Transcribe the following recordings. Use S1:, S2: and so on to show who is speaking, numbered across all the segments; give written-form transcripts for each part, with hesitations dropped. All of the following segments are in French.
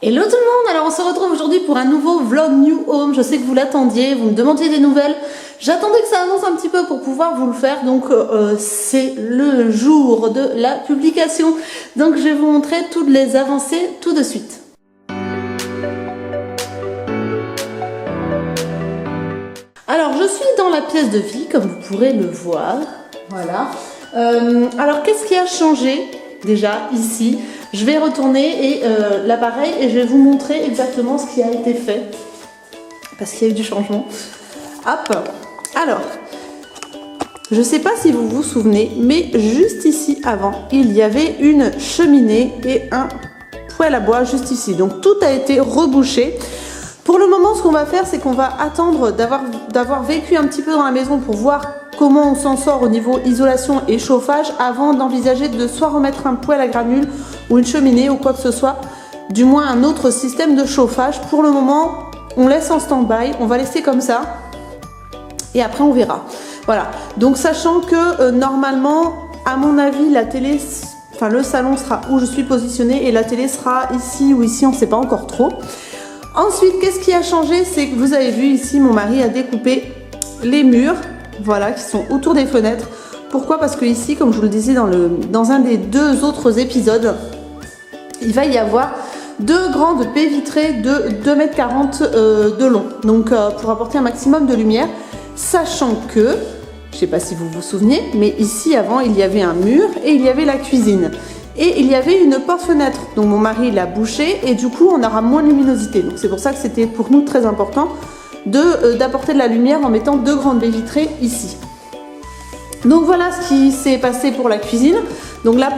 S1: Hello tout le monde, alors on se retrouve aujourd'hui pour un nouveau vlog New Home. Je sais que vous l'attendiez, vous me demandiez des nouvelles. J'attendais que ça avance un petit peu pour pouvoir vous le faire, donc c'est le jour de la publication. Donc je vais vous montrer toutes les avancées tout de suite. Alors je suis dans la pièce de vie, comme vous pourrez le voir, voilà. Alors qu'est-ce qui a changé déjà ici? Je vais retourner l'appareil et je vais vous montrer exactement ce qui a été fait. Parce qu'il y a eu du changement. Hop. Alors, je ne sais pas si vous vous souvenez, mais juste ici avant, il y avait une cheminée et un poêle à bois juste ici. Donc tout a été rebouché. Pour le moment, ce qu'on va faire, c'est qu'on va attendre d'avoir vécu un petit peu dans la maison pour voir comment on s'en sort au niveau isolation et chauffage avant d'envisager de soit remettre un poêle à granules ou une cheminée ou quoi que ce soit, du moins un autre système de chauffage. Pour le moment, on laisse en stand-by, on va laisser comme ça et après on verra. Voilà, donc sachant que normalement, à mon avis, la télé, enfin le salon sera où je suis positionnée et la télé sera ici ou ici, on ne sait pas encore trop. Ensuite, qu'est-ce qui a changé? C'est que vous avez vu ici, mon mari a découpé les murs, voilà, qui sont autour des fenêtres. Pourquoi? Parce que ici, comme je vous le disais dans un des deux autres épisodes, il va y avoir deux grandes baies vitrées de 2,40 m de long. Donc, pour apporter un maximum de lumière, sachant que, je ne sais pas si vous vous souvenez, mais ici, avant, il y avait un mur et il y avait la cuisine. Et il y avait une porte-fenêtre, donc mon mari l'a bouché et du coup on aura moins de luminosité. Donc c'est pour ça que c'était pour nous très important d'apporter de la lumière en mettant deux grandes baies vitrées ici. Donc voilà ce qui s'est passé pour la cuisine. Donc la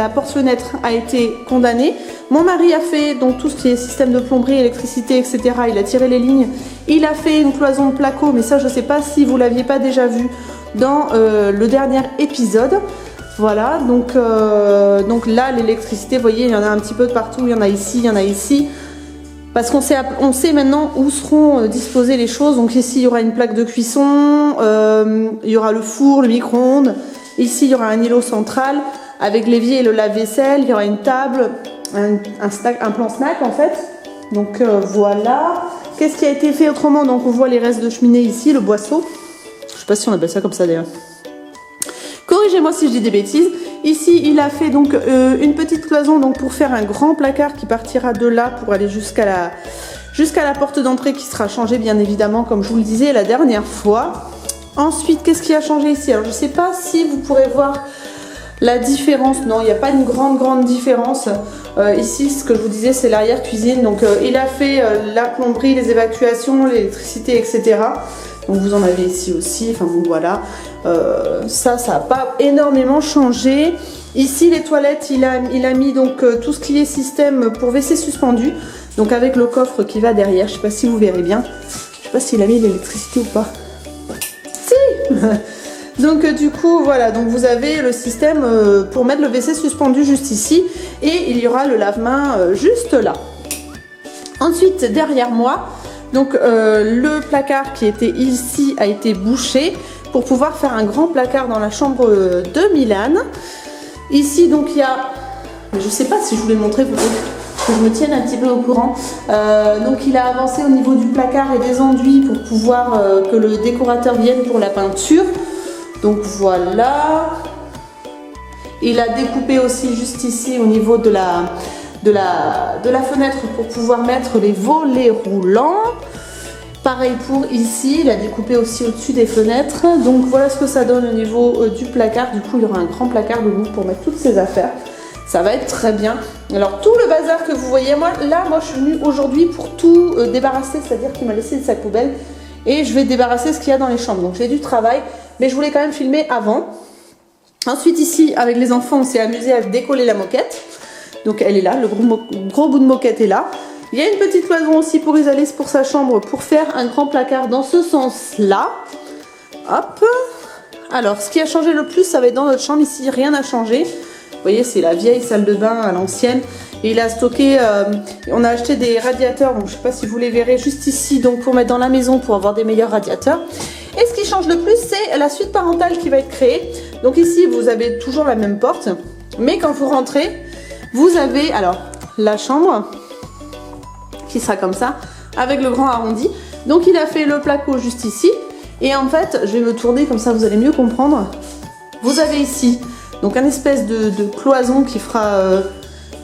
S1: porte-fenêtre a été condamnée. Mon mari a fait donc tout ce qui est système de plomberie, électricité, etc. Il a tiré les lignes. Il a fait une cloison de placo, mais ça je ne sais pas si vous ne l'aviez pas déjà vu dans le dernier épisode. Voilà, donc là, l'électricité, vous voyez, il y en a un petit peu de partout, il y en a ici, il y en a ici. Parce qu'on sait maintenant où seront disposées les choses. Donc ici, il y aura une plaque de cuisson, il y aura le four, le micro-ondes. Ici, il y aura un îlot central avec l'évier et le lave-vaisselle. Il y aura une table, un plan snack en fait. Donc voilà. Qu'est-ce qui a été fait autrement? Donc on voit les restes de cheminée ici, le boisseau. Je ne sais pas si on appelle ça comme ça d'ailleurs. Corrigez-moi si je dis des bêtises. Ici, il a fait donc une petite cloison donc pour faire un grand placard qui partira de là pour aller jusqu'à la porte d'entrée qui sera changée bien évidemment comme je vous le disais la dernière fois. Ensuite, qu'est-ce qui a changé ici? Alors, je ne sais pas si vous pourrez voir la différence. Non, il n'y a pas une grande différence. Ici, ce que je vous disais, c'est l'arrière-cuisine. Donc, il a fait la plomberie, les évacuations, l'électricité, etc. Donc vous en avez ici aussi, enfin bon voilà, ça n'a pas énormément changé. Ici les toilettes, il a mis donc tout ce qui est système pour WC suspendu, donc avec le coffre qui va derrière, je ne sais pas si vous verrez bien, je ne sais pas s'il a mis l'électricité ou pas. Si. Donc du coup voilà, donc vous avez le système pour mettre le WC suspendu juste ici, et il y aura le lave-main juste là. Ensuite derrière moi, donc le placard qui était ici a été bouché pour pouvoir faire un grand placard dans la chambre de Milan. Ici donc il y a, je ne sais pas si je vous l'ai montré pour que je me tienne un petit peu au courant. Donc il a avancé au niveau du placard et des enduits pour pouvoir que le décorateur vienne pour la peinture. Donc voilà. Il a découpé aussi juste ici au niveau de la fenêtre pour pouvoir mettre les volets roulants. Pareil pour ici, il a découpé aussi au-dessus des fenêtres. Donc voilà ce que ça donne au niveau du placard. Du coup, il y aura un grand placard debout pour mettre toutes ses affaires. Ça va être très bien. Alors tout le bazar que vous voyez, moi je suis venue aujourd'hui pour tout débarrasser, c'est-à-dire qu'il m'a laissé le sac poubelle et je vais débarrasser ce qu'il y a dans les chambres. Donc j'ai du travail, mais je voulais quand même filmer avant. Ensuite ici, avec les enfants, on s'est amusé à décoller la moquette. Donc elle est là, le gros bout de moquette est là. Il y a une petite cloison aussi pour Isalis pour sa chambre pour faire un grand placard dans ce sens-là. Hop. Alors, ce qui a changé le plus, ça va être dans notre chambre. Ici, rien n'a changé. Vous voyez, c'est la vieille salle de bain à l'ancienne. Et il a stocké, on a acheté des radiateurs, donc je ne sais pas si vous les verrez juste ici, donc pour mettre dans la maison pour avoir des meilleurs radiateurs. Et ce qui change le plus, c'est la suite parentale qui va être créée. Donc ici, vous avez toujours la même porte, mais quand vous rentrez, vous avez alors la chambre. qui sera comme ça, avec le grand arrondi. Donc il a fait le placo juste ici. Et en fait, je vais me tourner comme ça, vous allez mieux comprendre. Vous avez ici, donc un espèce de cloison qui fera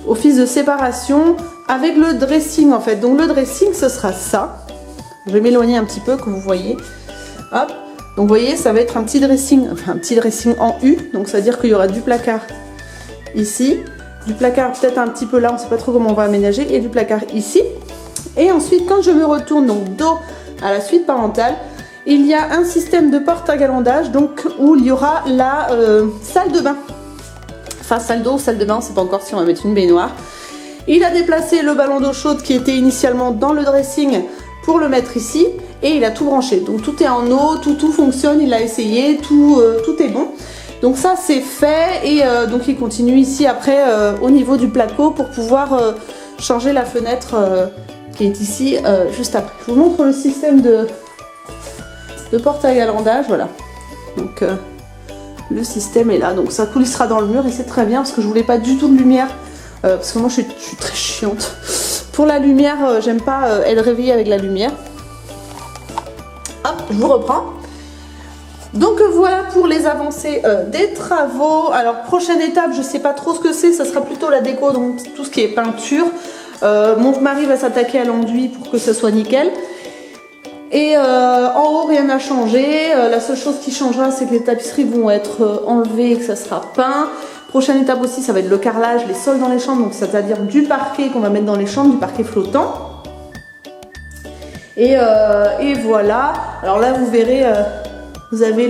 S1: office de séparation avec le dressing en fait. Donc le dressing, ce sera ça. Je vais m'éloigner un petit peu, que vous voyez. Hop. Donc vous voyez, ça va être un petit dressing, enfin un petit dressing en U. Donc ça veut dire qu'il y aura du placard ici, du placard peut-être un petit peu là, on ne sait pas trop comment on va aménager, et du placard ici. Et ensuite, quand je me retourne donc dos à la suite parentale, il y a un système de porte à galandage, donc où il y aura la salle de bain. Enfin, salle d'eau, salle de bain, on ne sait pas encore si on va mettre une baignoire. Il a déplacé le ballon d'eau chaude qui était initialement dans le dressing pour le mettre ici. Et il a tout branché. Donc tout est en eau, tout fonctionne, il a essayé, tout est bon. Donc ça c'est fait et donc il continue ici après au niveau du placo pour pouvoir changer la fenêtre qui est ici juste après. Je vous montre le système de porte à galandage, voilà. Donc le système est là, donc ça coulissera dans le mur et c'est très bien parce que je voulais pas du tout de lumière parce que moi je suis très chiante. Pour la lumière, j'aime pas être réveillée avec la lumière. Hop, je vous reprends. Donc voilà pour les avancées des travaux. Alors prochaine étape, je sais pas trop ce que c'est, ça sera plutôt la déco, donc tout ce qui est peinture. Mon mari va s'attaquer à l'enduit pour que ça soit nickel. Et en haut, rien n'a changé. La seule chose qui changera, c'est que les tapisseries vont être enlevées et que ça sera peint. Prochaine étape aussi, ça va être le carrelage, les sols dans les chambres, donc c'est-à-dire du parquet qu'on va mettre dans les chambres, du parquet flottant. Et voilà. Alors là, vous verrez, vous avez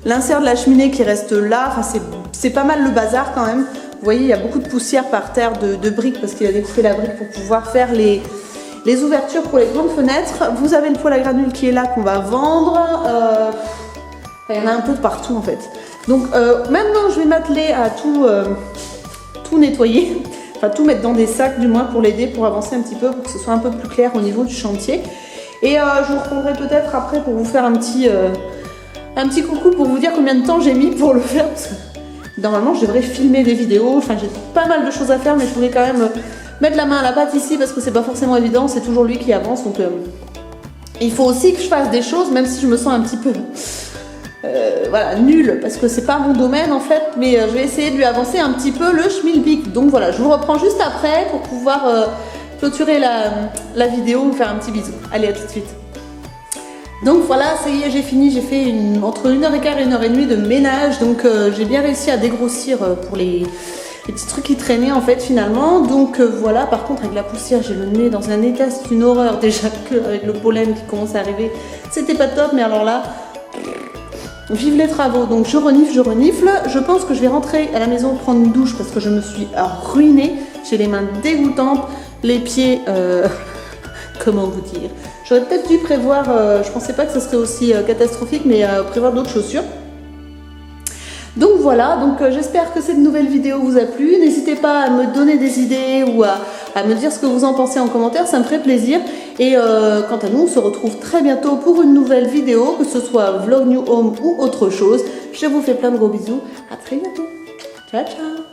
S1: l'insert de la cheminée qui reste là. Enfin, c'est pas mal le bazar quand même. Vous voyez, il y a beaucoup de poussière par terre de briques parce qu'il a découpé la brique pour pouvoir faire les ouvertures pour les grandes fenêtres. Vous avez le poêle à granules qui est là qu'on va vendre. Il y en a un peu de partout en fait. Donc maintenant, je vais m'atteler à tout nettoyer. Enfin, tout mettre dans des sacs du moins pour l'aider, pour avancer un petit peu, pour que ce soit un peu plus clair au niveau du chantier. Et je vous reprendrai peut-être après pour vous faire un petit coucou pour vous dire combien de temps j'ai mis pour le faire. Parce que normalement, je devrais filmer des vidéos. Enfin, j'ai pas mal de choses à faire, mais je voulais quand même mettre la main à la pâte ici parce que c'est pas forcément évident. C'est toujours lui qui avance. Donc, il faut aussi que je fasse des choses, même si je me sens un petit peu... voilà, nul parce que c'est pas mon domaine en fait, mais je vais essayer de lui avancer un petit peu le schmilblick. Donc voilà, je vous reprends juste après pour pouvoir clôturer la vidéo, vous faire un petit bisou. Allez, à tout de suite. Donc voilà, ça y est, j'ai fini, j'ai fait entre 1h15 et 1h30 de ménage, donc j'ai bien réussi à dégrossir pour les petits trucs qui traînaient en fait finalement. Donc voilà, par contre avec la poussière, j'ai le nez dans un état, c'est une horreur déjà que avec le pollen qui commence à arriver, c'était pas top, mais alors là... Vive les travaux, donc je renifle. Je pense que je vais rentrer à la maison prendre une douche parce que je me suis ruinée. J'ai les mains dégoûtantes, les pieds, comment vous dire. J'aurais peut-être dû prévoir, je pensais pas que ce serait aussi catastrophique, mais prévoir d'autres chaussures. Donc voilà, donc j'espère que cette nouvelle vidéo vous a plu. N'hésitez pas à me donner des idées ou à me dire ce que vous en pensez en commentaire, ça me ferait plaisir. Et quant à nous, on se retrouve très bientôt pour une nouvelle vidéo, que ce soit vlog New Home ou autre chose. Je vous fais plein de gros bisous, à très bientôt. Ciao ciao.